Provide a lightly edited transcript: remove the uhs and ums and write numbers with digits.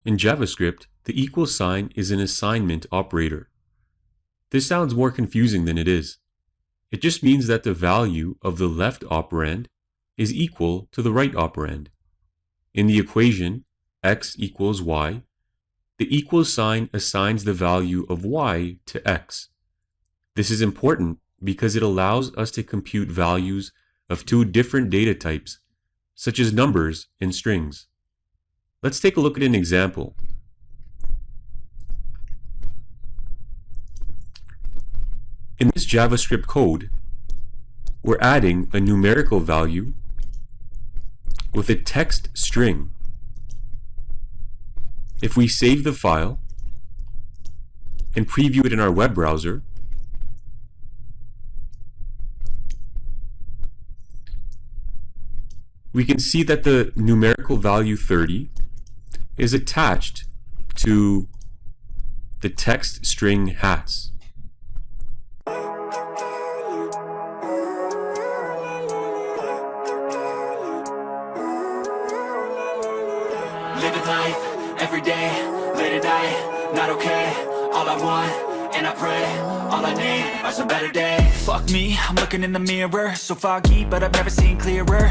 In JavaScript, the equal sign is an assignment operator. This sounds more confusing than it is. It just means that the value of the left operand is equal to the right operand. In the equation x equals y, the equal sign assigns the value of y to x. This is important because it allows us to compute values of two different data types, such as numbers and strings. Let's take a look at an example. In this JavaScript code, we're adding a numerical value with a text string. If we save the file and preview it in our web browser, we can see that the numerical value 30 is attached to the text string hats. Living life, every day, late at night, not okay. All I want, and I pray, all I need are some better days. Fuck me, I'm looking in the mirror, so foggy, but I've never seen clearer.